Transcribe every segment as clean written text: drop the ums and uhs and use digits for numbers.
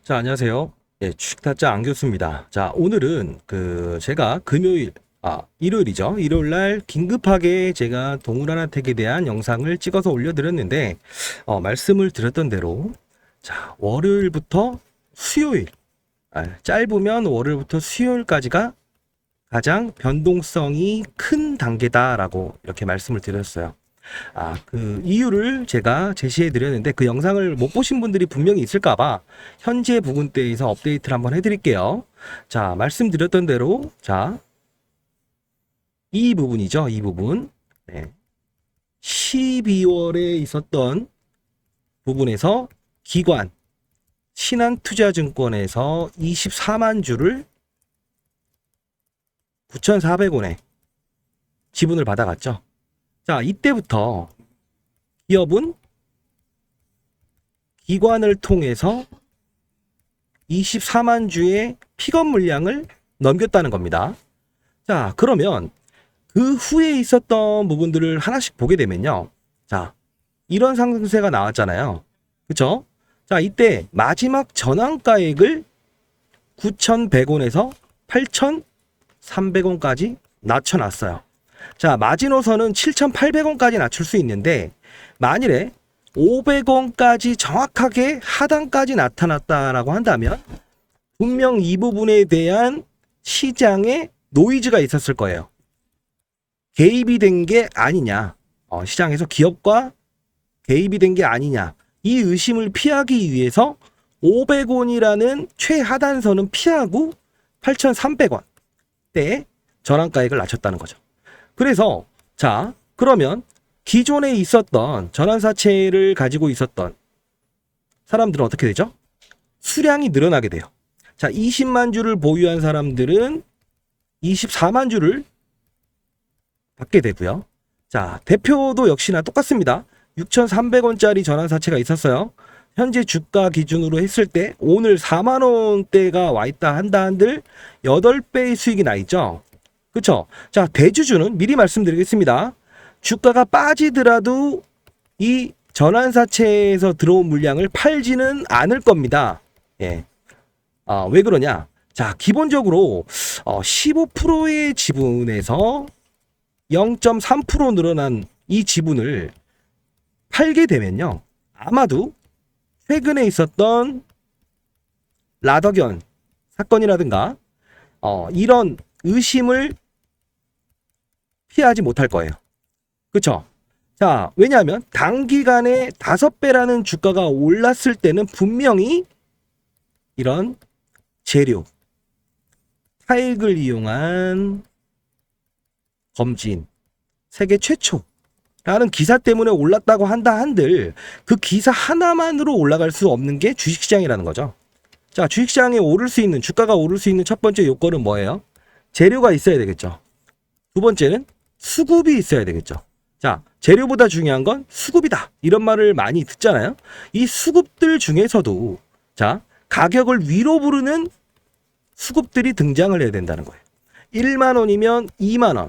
자, 안녕하세요. 예, 주식타짜 안교수입니다. 자, 오늘은 제가 일요일이죠. 일요일 날 긴급하게 제가 동물하나택에 대한 영상을 찍어서 올려드렸는데, 말씀을 드렸던 대로, 자, 월요일부터 수요일, 짧으면 월요일부터 수요일까지가 가장 변동성이 큰 단계다라고 이렇게 말씀을 드렸어요. 그 이유를 제가 제시해 드렸는데 그 영상을 못 보신 분들이 분명히 있을까봐 현재 부분대에서 업데이트를 한번 해드릴게요. 자, 말씀드렸던 대로, 자, 이 부분이죠. 이 부분. 네. 12월에 있었던 부분에서 기관, 신한투자증권에서 24만 주를 9,400원에 지분을 받아갔죠. 자, 이때부터 기업은 기관을 통해서 24만 주의 픽업 물량을 넘겼다는 겁니다. 자, 그러면 그 후에 있었던 부분들을 하나씩 보게 되면요. 자, 이런 상승세가 나왔잖아요. 그쵸? 자, 이때 마지막 전환가액을 9,100원에서 8,300원까지 낮춰놨어요. 자, 마지노선은 7,800원까지 낮출 수 있는데 만일에 500원까지 정확하게 하단까지 나타났다라고 한다면 분명 이 부분에 대한 시장에 노이즈가 있었을 거예요. 개입이 된 게 아니냐, 시장에서 기업과 개입이 된 게 아니냐, 이 의심을 피하기 위해서 500원이라는 최하단선은 피하고 8,300원 대 전환가액을 낮췄다는 거죠. 그래서 자, 그러면 기존에 있었던 전환사채를 가지고 있었던 사람들은 어떻게 되죠? 수량이 늘어나게 돼요. 자, 20만 주를 보유한 사람들은 24만 주를 받게 되고요. 자, 대표도 역시나 똑같습니다. 6,300원짜리 전환사채가 있었어요. 현재 주가 기준으로 했을 때 오늘 4만 원대가 와 있다 한다 한들 8배의 수익이 나 있죠. 그쵸? 자, 대주주는 미리 말씀드리겠습니다. 주가가 빠지더라도 이 전환사채에서 들어온 물량을 팔지는 않을 겁니다. 예. 왜 그러냐? 자, 기본적으로 15%의 지분에서 0.3% 늘어난 이 지분을 팔게 되면요. 아마도 최근에 있었던 라더견 사건이라든가 이런 의심을 피하지 못할 거예요. 그쵸? 자, 왜냐하면 단기간에 5배라는 주가가 올랐을 때는 분명히 이런 재료, 타액을 이용한 검진, 세계 최초라는 기사 때문에 올랐다고 한다 한들 그 기사 하나만으로 올라갈 수 없는 게 주식시장이라는 거죠. 자, 주식시장에 오를 수 있는, 주가가 오를 수 있는 첫 번째 요건은 뭐예요? 재료가 있어야 되겠죠. 두 번째는 수급이 있어야 되겠죠. 자, 재료보다 중요한 건 수급이다, 이런 말을 많이 듣잖아요. 이 수급들 중에서도 자, 가격을 위로 부르는 수급들이 등장을 해야 된다는 거예요. 1만 원이면 2만 원,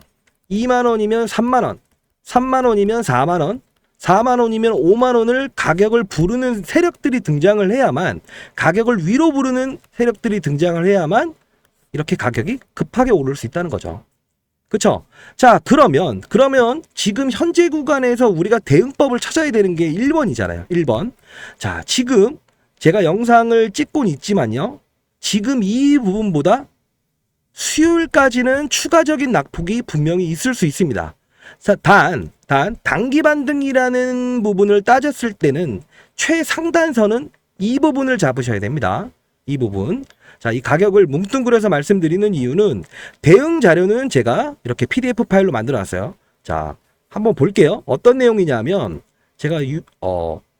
2만 원이면 3만 원, 3만 원이면 4만 원, 4만 원이면 5만 원을 가격을 부르는 세력들이 등장을 해야만, 가격을 위로 부르는 세력들이 등장을 해야만 이렇게 가격이 급하게 오를 수 있다는 거죠. 그쵸? 자, 그러면 지금 현재 구간에서 우리가 대응법을 찾아야 되는 게 1번이잖아요. 1번. 자, 지금 제가 영상을 찍고는 있지만요. 지금 이 부분보다 수요일까지는 추가적인 낙폭이 분명히 있을 수 있습니다. 자, 단 단기 반등이라는 부분을 따졌을 때는 최상단선은 이 부분을 잡으셔야 됩니다. 이 부분. 자, 이 가격을 뭉뚱그려서 말씀드리는 이유는 대응 자료는 제가 이렇게 PDF 파일로 만들어 놨어요. 자, 한번 볼게요. 어떤 내용이냐면 제가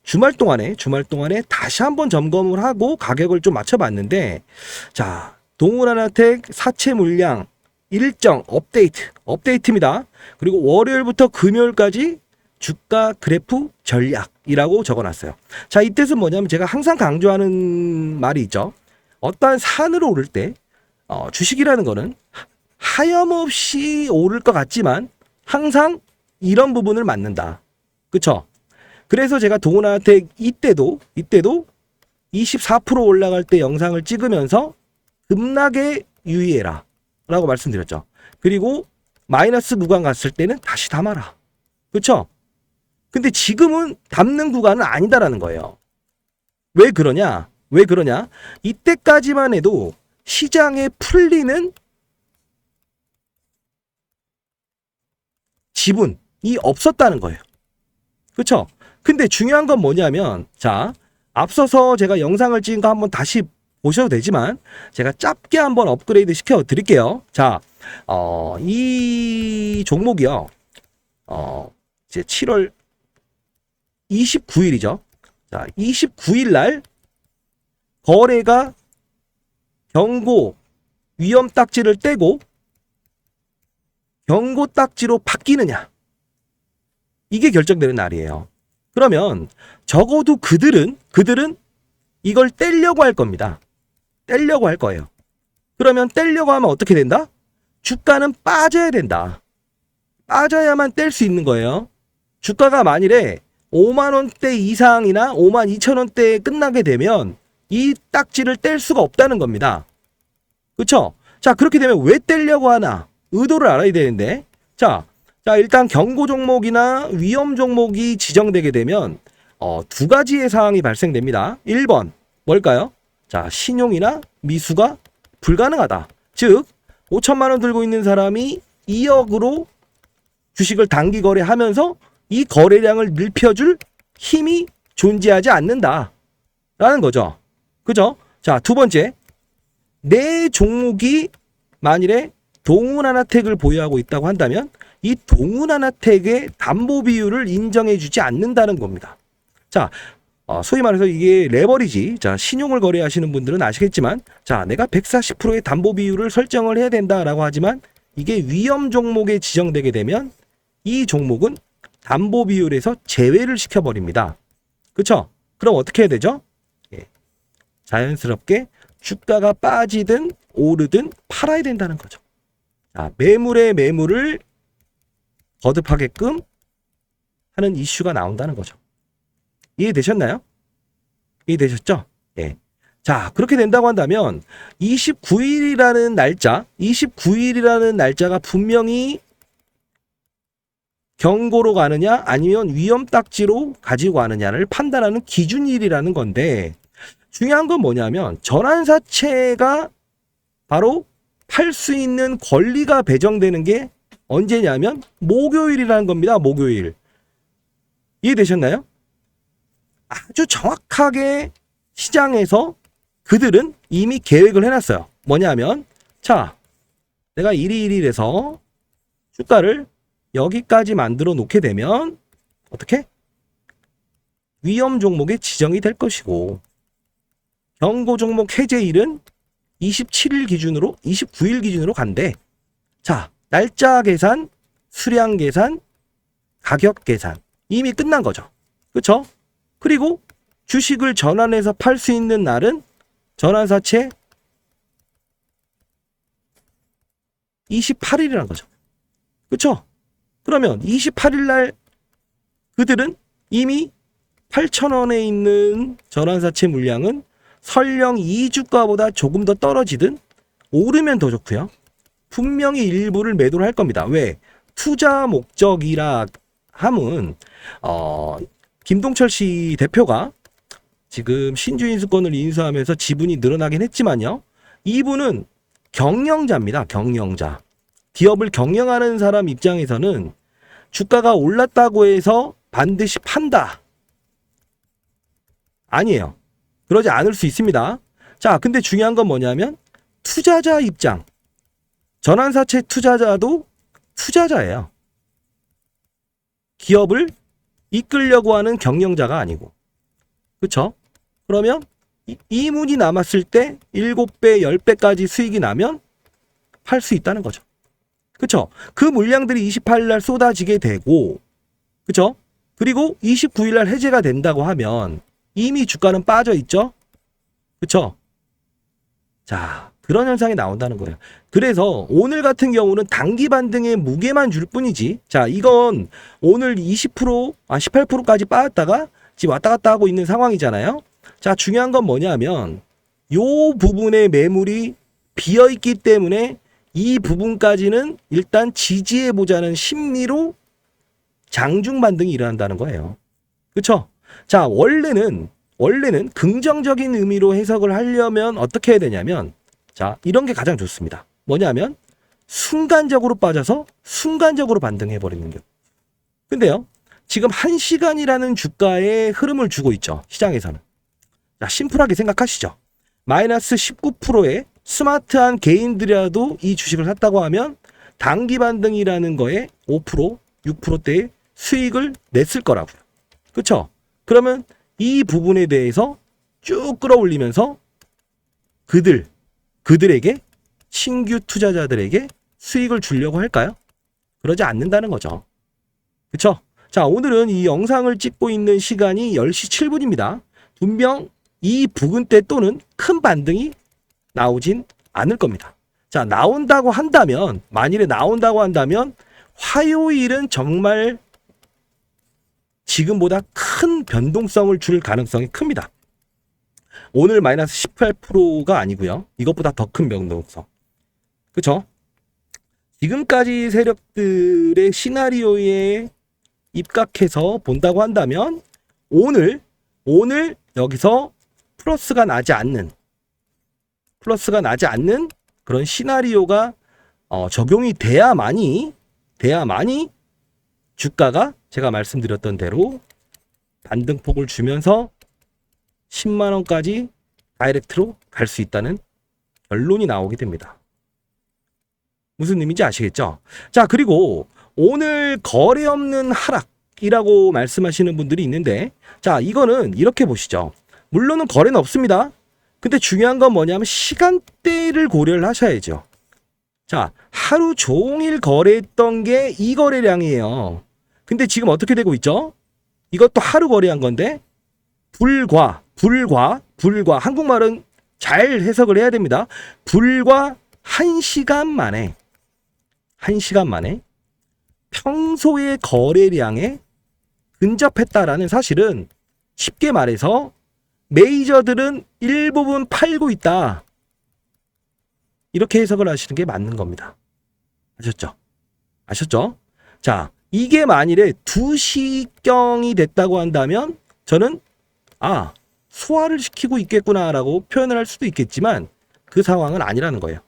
주말 동안에 다시 한번 점검을 하고 가격을 좀 맞춰 봤는데, 자, 동물하나택 사채 물량 일정 업데이트입니다. 그리고 월요일부터 금요일까지 주가 그래프 전략이라고 적어놨어요. 자, 이 뜻은 뭐냐면 제가 항상 강조하는 말이 있죠. 어떠한 산으로 오를 때 주식이라는 거는 하염없이 오를 것 같지만 항상 이런 부분을 맞는다. 그쵸? 그래서 제가 동원한테 이때도 24% 올라갈 때 영상을 찍으면서 급락에 유의해라 라고 말씀드렸죠. 그리고 마이너스 구간 갔을 때는 다시 담아라. 그렇죠? 근데 지금은 담는 구간은 아니다라는 거예요. 왜 그러냐? 왜 그러냐? 이때까지만 해도 시장에 풀리는 지분이 없었다는 거예요. 그렇죠? 근데 중요한 건 뭐냐면, 자, 앞서서 제가 영상을 찍은 거 한번 다시 보셔도 되지만 제가 짧게 한번 업그레이드 시켜 드릴게요. 자, 이 종목이요. 이제 7월 29일이죠. 자, 29일 날 거래가 경고 위험 딱지를 떼고 경고 딱지로 바뀌느냐. 이게 결정되는 날이에요. 그러면 적어도 그들은 이걸 떼려고 할 겁니다. 떼려고 할 거예요. 그러면 떼려고 하면 어떻게 된다? 주가는 빠져야 된다. 빠져야만 뗄 수 있는 거예요. 주가가 만일에 5만 원대 이상이나 5만 2천 원대에 끝나게 되면 이 딱지를 뗄 수가 없다는 겁니다. 그렇죠? 자, 그렇게 되면 왜 떼려고 하나? 의도를 알아야 되는데. 자, 일단 경고 종목이나 위험 종목이 지정되게 되면 두 가지의 사항이 발생됩니다. 1번 뭘까요? 자, 신용이나 미수가 불가능하다. 즉 5천만 원 들고 있는 사람이 2억으로 주식을 단기 거래하면서 이 거래량을 늘려줄 힘이 존재하지 않는다 라는 거죠. 그죠? 자, 두 번째, 내 종목이 만일에 동훈하나텍을 보유하고 있다고 한다면 이 동훈하나텍의 담보 비율을 인정해 주지 않는다는 겁니다. 자, 소위 말해서 이게 레버리지. 자, 신용을 거래하시는 분들은 아시겠지만, 자, 내가 140%의 담보 비율을 설정을 해야 된다라고 하지만 이게 위험 종목에 지정되게 되면 이 종목은 담보 비율에서 제외를 시켜버립니다. 그렇죠? 그럼 어떻게 해야 되죠? 예. 자연스럽게 주가가 빠지든 오르든 팔아야 된다는 거죠. 자, 매물에 매물을 거듭하게끔 하는 이슈가 나온다는 거죠. 이해되셨나요? 이해되셨죠? 예. 자, 그렇게 된다고 한다면 29일이라는 날짜가 분명히 경고로 가느냐 아니면 위험 딱지로 가지고 가느냐를 판단하는 기준일이라는 건데, 중요한 건 뭐냐면 전환사채가 바로 팔 수 있는 권리가 배정되는 게 언제냐면 목요일이라는 겁니다. 목요일. 이해되셨나요? 아주 정확하게 시장에서 그들은 이미 계획을 해놨어요. 뭐냐면, 자, 내가 1일에서 주가를 여기까지 만들어 놓게 되면 어떻게? 위험 종목에 지정이 될 것이고, 경고 종목 해제일은 27일 기준으로 29일 기준으로 간대. 자, 날짜 계산, 수량 계산, 가격 계산 이미 끝난 거죠. 그렇죠? 그리고 주식을 전환해서 팔 수 있는 날은 전환사채 28일이라는 거죠. 그렇죠? 그러면 28일 날 그들은 이미 8,000원에 있는 전환사채 물량은 설령 2주가보다 조금 더 떨어지든 오르면 더 좋고요. 분명히 일부를 매도를 할 겁니다. 왜? 투자 목적이라 함은 김동철 씨 대표가 지금 신주인수권을 인수하면서 지분이 늘어나긴 했지만요. 이분은 경영자입니다. 경영자. 기업을 경영하는 사람 입장에서는 주가가 올랐다고 해서 반드시 판다. 아니에요. 그러지 않을 수 있습니다. 자, 근데 중요한 건 뭐냐면 투자자 입장. 전환사채 투자자도 투자자예요. 기업을 이끌려고 하는 경영자가 아니고. 그렇죠? 그러면 이문이 남았을 때 7배, 10배까지 수익이 나면 팔 수 있다는 거죠. 그렇죠? 그 물량들이 28일 날 쏟아지게 되고, 그렇죠? 그리고 29일 날 해제가 된다고 하면 이미 주가는 빠져 있죠? 그렇죠? 자, 그런 현상이 나온다는 거예요. 그래서 오늘 같은 경우는 단기 반등에 무게만 줄 뿐이지. 자, 이건 오늘 20%, 18%까지 빠졌다가 지금 왔다 갔다 하고 있는 상황이잖아요. 자, 중요한 건 뭐냐면 요 부분의 매물이 비어 있기 때문에 이 부분까지는 일단 지지해 보자는 심리로 장중 반등이 일어난다는 거예요. 그렇죠? 자, 원래는 긍정적인 의미로 해석을 하려면 어떻게 해야 되냐면, 자, 이런 게 가장 좋습니다. 뭐냐면 순간적으로 빠져서 순간적으로 반등해 버리는 게. 근데요, 지금 1시간이라는 주가의 흐름을 주고 있죠, 시장에서는. 자, 심플하게 생각하시죠. 마이너스 19%의 스마트한 개인들이라도 이 주식을 샀다고 하면 단기 반등이라는 거에 5%, 6%대의 수익을 냈을 거라고요. 그렇죠? 그러면 이 부분에 대해서 쭉 끌어올리면서 그들에게, 신규 투자자들에게 수익을 주려고 할까요? 그러지 않는다는 거죠. 그렇죠? 자, 오늘은 이 영상을 찍고 있는 시간이 10시 7분입니다. 분명 이 부근대 또는 큰 반등이 나오진 않을 겁니다. 자, 나온다고 한다면, 만일에 나온다고 한다면 화요일은 정말 지금보다 큰 변동성을 줄 가능성이 큽니다. 오늘 마이너스 18%가 아니고요. 이것보다 더 큰 변동성. 그렇죠? 지금까지 세력들의 시나리오에 입각해서 본다고 한다면 오늘 여기서 플러스가 나지 않는 그런 시나리오가 적용이 돼야만이 주가가 제가 말씀드렸던 대로 반등폭을 주면서 10만 원까지 다이렉트로 갈 수 있다는 결론이 나오게 됩니다. 무슨 의미인지 아시겠죠? 자, 그리고 오늘 거래 없는 하락이라고 말씀하시는 분들이 있는데, 자, 이거는 이렇게 보시죠. 물론은 거래는 없습니다. 근데 중요한 건 뭐냐면 시간대를 고려를 하셔야죠. 자, 하루 종일 거래했던 게 이 거래량이에요. 근데 지금 어떻게 되고 있죠? 이것도 하루 거래한 건데 불과 한국말은 잘 해석을 해야 됩니다. 불과 1시간 만에 평소의 거래량에 근접했다라는 사실은 쉽게 말해서 메이저들은 일부분 팔고 있다. 이렇게 해석을 하시는 게 맞는 겁니다. 아셨죠? 자, 이게 만일에 2시경이 됐다고 한다면 저는 소화를 시키고 있겠구나라고 표현을 할 수도 있겠지만 그 상황은 아니라는 거예요.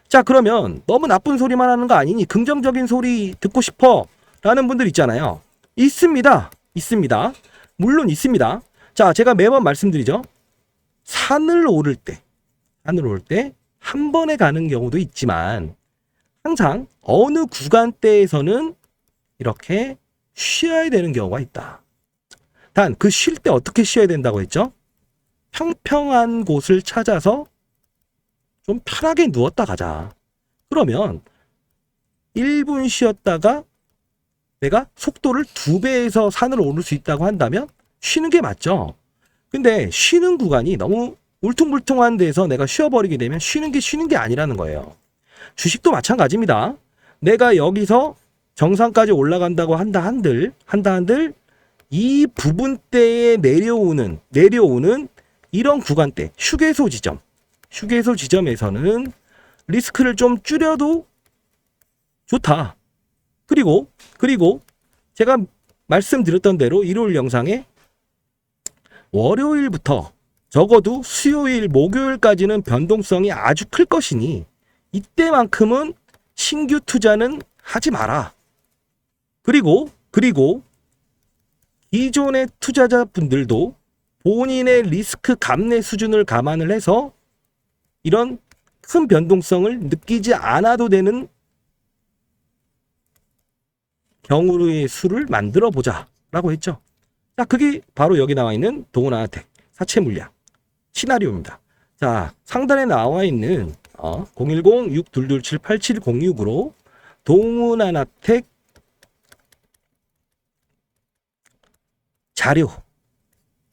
자, 그러면 너무 나쁜 소리만 하는 거 아니니 긍정적인 소리 듣고 싶어 라는 분들 있잖아요. 있습니다. 물론 있습니다. 자, 제가 매번 말씀드리죠. 산을 오를 때 한 번에 가는 경우도 있지만 항상 어느 구간대에서는 이렇게 쉬어야 되는 경우가 있다. 단 그 쉴 때 어떻게 쉬어야 된다고 했죠? 평평한 곳을 찾아서 좀 편하게 누웠다 가자. 그러면 1분 쉬었다가 내가 속도를 2배에서 산을 오를 수 있다고 한다면 쉬는 게 맞죠. 근데 쉬는 구간이 너무 울퉁불퉁한 데서 내가 쉬어버리게 되면 쉬는 게 아니라는 거예요. 주식도 마찬가지입니다. 내가 여기서 정상까지 올라간다고 한다 한들 이 부분대에 내려오는 이런 구간대, 휴게소 지점에서는 리스크를 좀 줄여도 좋다. 그리고 제가 말씀드렸던 대로 일요일 영상에 월요일부터 적어도 수요일, 목요일까지는 변동성이 아주 클 것이니 이때만큼은 신규 투자는 하지 마라. 그리고 기존의 투자자분들도 본인의 리스크 감내 수준을 감안을 해서 이런 큰 변동성을 느끼지 않아도 되는 경우의 수를 만들어 보자 라고 했죠. 자, 그게 바로 여기 나와 있는 동훈하나텍 사채 물량 시나리오입니다. 자, 상단에 나와 있는 010-6227-8706으로 동훈하나텍 자료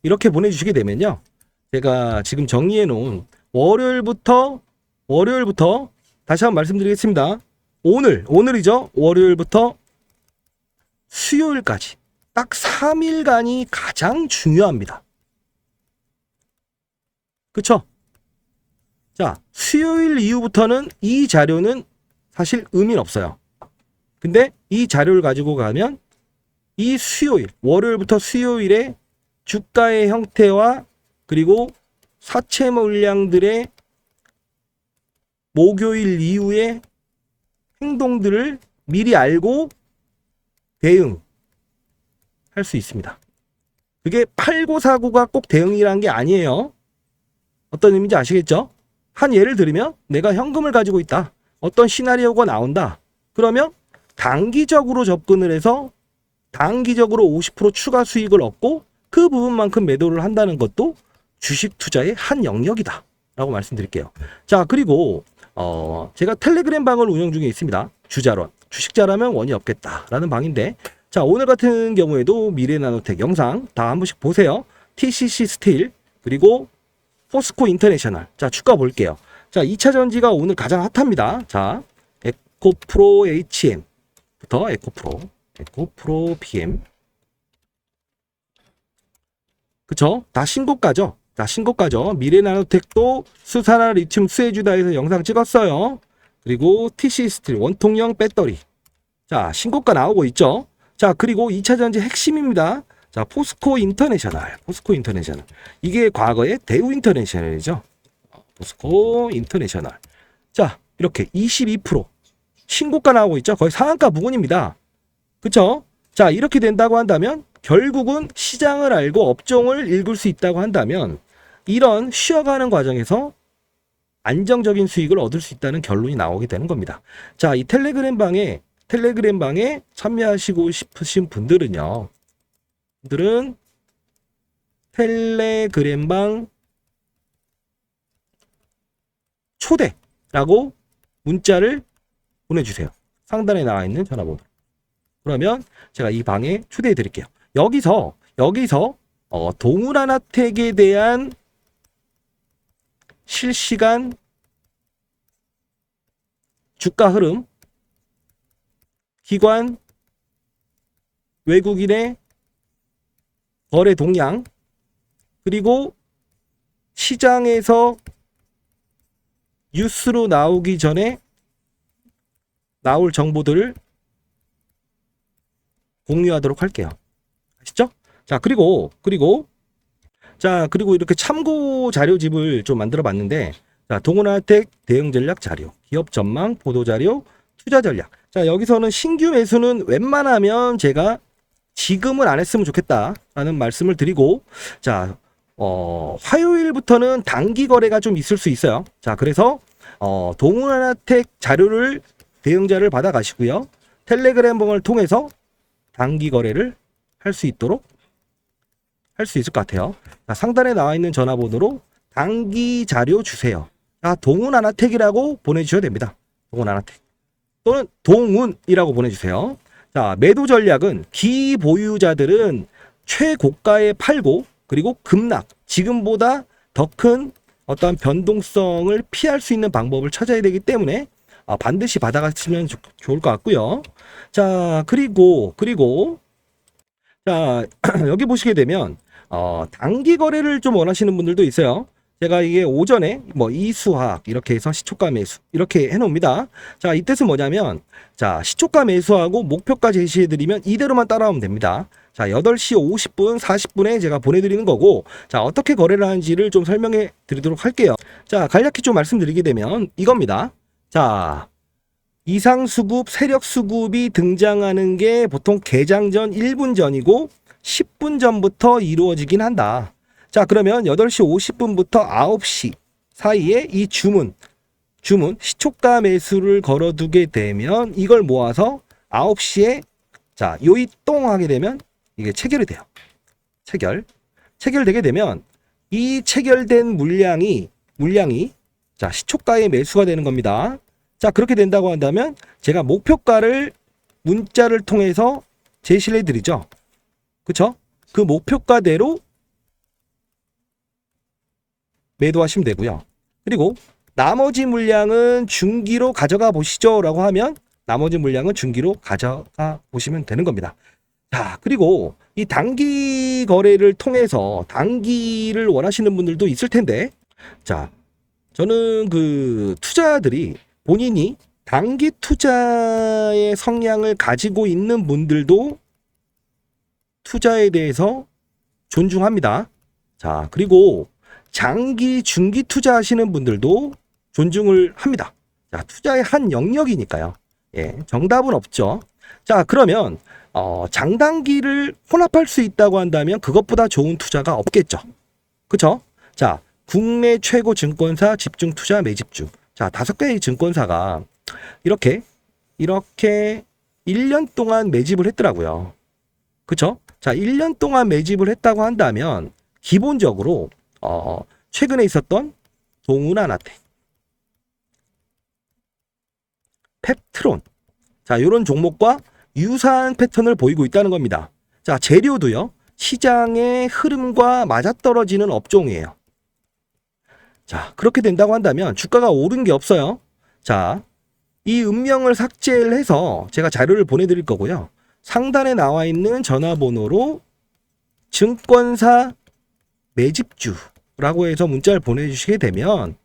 이렇게 보내주시게 되면요, 제가 지금 정리해 놓은 월요일부터 다시 한번 말씀드리겠습니다. 오늘이죠. 월요일부터 수요일까지 딱 3일간이 가장 중요합니다. 그쵸? 자, 수요일 이후부터는 이 자료는 사실 의미는 없어요. 근데 이 자료를 가지고 가면 이 수요일, 월요일부터 수요일에 주가의 형태와 그리고 사채 물량들의 목요일 이후의 행동들을 미리 알고 대응할 수 있습니다. 그게 팔고 사고가 꼭 대응이라는 게 아니에요. 어떤 의미인지 아시겠죠? 한 예를 들면 내가 현금을 가지고 있다. 어떤 시나리오가 나온다. 그러면 단기적으로 접근을 해서 단기적으로 50% 추가 수익을 얻고 그 부분만큼 매도를 한다는 것도 주식 투자의 한 영역이다 라고 말씀드릴게요. 자, 그리고 제가 텔레그램 방을 운영 중에 있습니다. 주자론, 주식자라면 원이 없겠다 라는 방인데, 자, 오늘 같은 경우에도 미래나노텍 영상 다 한 번씩 보세요. TCC 스틸 그리고 포스코 인터내셔널. 자, 주가 볼게요. 자, 2차 전지가 오늘 가장 핫합니다. 자, 에코프로 HM부터 에코프로 PM. 그쵸? 다 신고가죠? 자, 신고가죠. 미래나노텍도 수산화 리튬 수혜주다에서 영상 찍었어요. 그리고 TC 스틸 원통형 배터리. 자, 신고가 나오고 있죠? 자, 그리고 2차 전지 핵심입니다. 자, 포스코 인터내셔널. 이게 과거의 대우 인터내셔널이죠. 포스코 인터내셔널. 자, 이렇게 22% 신고가 나오고 있죠. 거의 상한가 부근입니다. 그쵸? 자, 이렇게 된다고 한다면 결국은 시장을 알고 업종을 읽을 수 있다고 한다면 이런 쉬어가는 과정에서 안정적인 수익을 얻을 수 있다는 결론이 나오게 되는 겁니다. 자, 이 텔레그램 방에 참여하시고 싶으신 분들은 텔레그램방 초대라고 문자를 보내주세요. 상단에 나와 있는 전화번호. 그러면 제가 이 방에 초대해 드릴게요. 여기서 동훈하나텍에 대한 실시간 주가 흐름, 기관, 외국인의 거래 동향, 그리고 시장에서 뉴스로 나오기 전에 나올 정보들을 공유하도록 할게요. 아시죠? 자, 그리고 이렇게 참고 자료집을 좀 만들어 봤는데, 자, 동훈하나텍 대응 전략 자료, 기업 전망, 보도 자료, 투자 전략. 자, 여기서는 신규 매수는 웬만하면 제가 지금은 안 했으면 좋겠다라는 말씀을 드리고, 자, 화요일부터는 단기 거래가 좀 있을 수 있어요. 자, 그래서 동훈하나텍 자료를 대응자를 받아 가시고요. 텔레그램방을 통해서 단기 거래를 할 수 있을 것 같아요. 자, 상단에 나와 있는 전화번호로 단기 자료 주세요. 자, 동훈하나텍이라고 보내주셔야 됩니다. 동훈하나텍 또는 동훈이라고 보내주세요. 자, 매도 전략은 기보유자들은 최고가에 팔고 그리고 급락, 지금보다 더 큰 어떤 변동성을 피할 수 있는 방법을 찾아야 되기 때문에 반드시 받아가시면 좋을 것 같고요. 자, 그리고 자, 여기 보시게 되면 단기 거래를 좀 원하시는 분들도 있어요. 제가 이게 오전에 이수학 이렇게 해서 시초가 매수 이렇게 해놓습니다. 자, 이 뜻은 뭐냐면, 자, 시초가 매수하고 목표가 제시해드리면 이대로만 따라오면 됩니다. 자, 8시 50분, 40분에 제가 보내드리는 거고, 자, 어떻게 거래를 하는지를 좀 설명해 드리도록 할게요. 자, 간략히 좀 말씀드리게 되면 이겁니다. 자, 이상수급, 세력수급이 등장하는 게 보통 개장 전 1분 전이고 10분 전부터 이루어지긴 한다. 자, 그러면 8시 50분부터 9시 사이에 이 주문 시초가 매수를 걸어두게 되면 이걸 모아서 9시에 자, 요이 똥 하게 되면 이게 체결이 돼요. 체결되게 되면 이 체결된 물량이 자, 시초가의 매수가 되는 겁니다. 자, 그렇게 된다고 한다면 제가 목표가를 문자를 통해서 제시를 해드리죠. 그쵸? 그 목표가대로 매도하시면 되고요. 그리고 나머지 물량은 중기로 가져가 보시죠 라고 하면 나머지 물량은 중기로 가져가 보시면 되는 겁니다. 자, 그리고 이 단기 거래를 통해서 단기를 원하시는 분들도 있을 텐데, 자, 저는 그 투자들이 본인이 단기 투자의 성향을 가지고 있는 분들도 투자에 대해서 존중합니다. 자, 그리고 장기, 중기 투자하시는 분들도 존중을 합니다. 자, 투자의 한 영역이니까요. 예, 정답은 없죠. 자, 그러면 장단기를 혼합할 수 있다고 한다면 그것보다 좋은 투자가 없겠죠. 그쵸? 자, 국내 최고 증권사 집중 투자 매집주. 자, 5개의 증권사가 이렇게 1년 동안 매집을 했더라고요. 그쵸? 자, 1년 동안 매집을 했다고 한다면 기본적으로 최근에 있었던 동훈아나텍, 펩트론, 자, 이런 종목과 유사한 패턴을 보이고 있다는 겁니다. 자, 재료도요, 시장의 흐름과 맞아떨어지는 업종이에요. 자, 그렇게 된다고 한다면 주가가 오른 게 없어요. 자, 이 음명을 삭제를 해서 제가 자료를 보내드릴 거고요. 상단에 나와 있는 전화번호로 증권사 매집주라고 해서 문자를 보내주시게 되면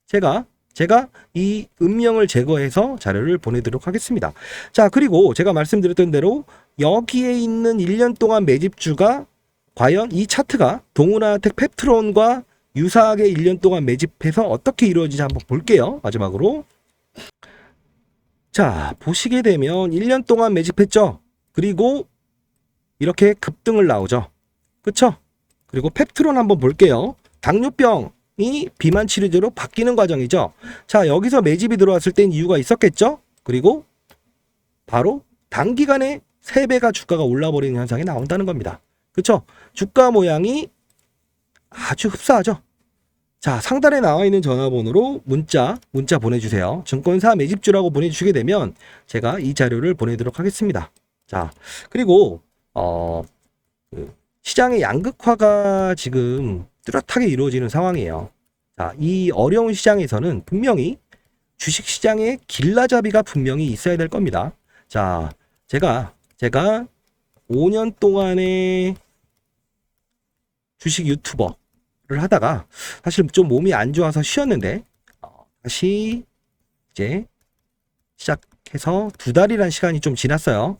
제가 이 음명을 제거해서 자료를 보내드리도록 하겠습니다. 자, 그리고 제가 말씀드렸던 대로 여기에 있는 1년 동안 매집주가 과연 이 차트가 동훈아텍 펩트론과 유사하게 1년 동안 매집해서 어떻게 이루어지는지 한번 볼게요. 마지막으로. 자, 보시게 되면 1년 동안 매집했죠. 그리고 이렇게 급등을 나오죠. 그쵸? 그리고 펩트론 한번 볼게요. 당뇨병이 비만 치료제로 바뀌는 과정이죠. 자, 여기서 매집이 들어왔을 땐 이유가 있었겠죠? 그리고 바로 단기간에 3배가 주가가 올라버리는 현상이 나온다는 겁니다. 그쵸? 주가 모양이 아주 흡사하죠. 자, 상단에 나와 있는 전화번호로 문자 보내주세요. 증권사 매집주라고 보내주시게 되면 제가 이 자료를 보내도록 하겠습니다. 자, 그리고 시장의 양극화가 지금 뚜렷하게 이루어지는 상황이에요. 자, 이 어려운 시장에서는 분명히 주식시장의 길라잡이가 분명히 있어야 될 겁니다. 자, 제가 5년 동안의 주식 유튜버를 하다가 사실 좀 몸이 안 좋아서 쉬었는데 다시 이제 시작해서 2달이라는 시간이 좀 지났어요.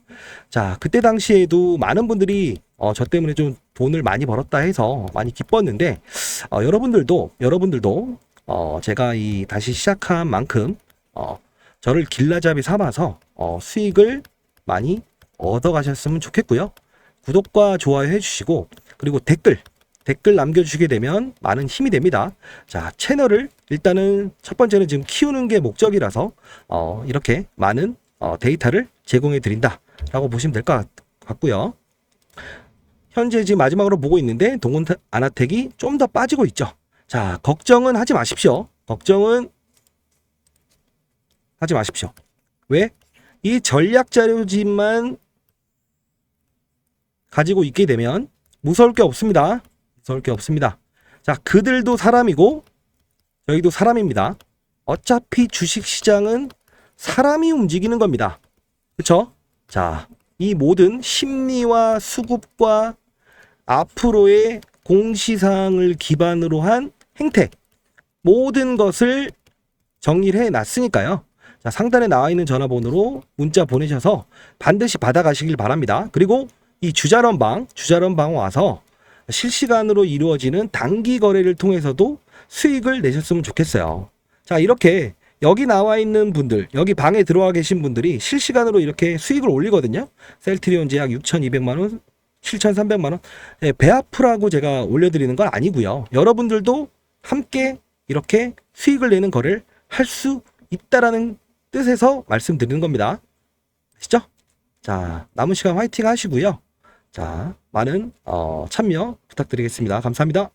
자, 그때 당시에도 많은 분들이 저 때문에 좀 돈을 많이 벌었다 해서 많이 기뻤는데 여러분들도 제가 이 다시 시작한 만큼 저를 길라잡이 삼아서 수익을 많이 얻어 가셨으면 좋겠고요. 구독과 좋아요 해주시고 그리고 댓글 남겨주시게 되면 많은 힘이 됩니다. 자, 채널을 일단은 첫 번째는 지금 키우는 게 목적이라서 이렇게 많은 데이터를 제공해 드린다 라고 보시면 될 것 같고요. 현재 지금 마지막으로 보고 있는데 동훈아나텍이 좀 더 빠지고 있죠. 자, 걱정은 하지 마십시오. 왜? 이 전략 자료집만 가지고 있게 되면 무서울 게 없습니다. 자, 그들도 사람이고 저희도 사람입니다. 어차피 주식시장은 사람이 움직이는 겁니다. 그쵸? 자, 이 모든 심리와 수급과 앞으로의 공시사항을 기반으로 한 행태 모든 것을 정리를 해놨으니까요. 자, 상단에 나와 있는 전화번호로 문자 보내셔서 반드시 받아가시길 바랍니다. 그리고 이 주자런방 와서 실시간으로 이루어지는 단기 거래를 통해서도 수익을 내셨으면 좋겠어요. 자, 이렇게 여기 나와 있는 분들, 여기 방에 들어와 계신 분들이 실시간으로 이렇게 수익을 올리거든요. 셀트리온 제약 6,200만원, 7,300만원. 네, 배 아프라고 제가 올려드리는 건 아니고요. 여러분들도 함께 이렇게 수익을 내는 거래를 할 수 있다라는 뜻에서 말씀드리는 겁니다. 아시죠? 자, 남은 시간 화이팅 하시고요. 자, 많은 참여 부탁드리겠습니다. 감사합니다.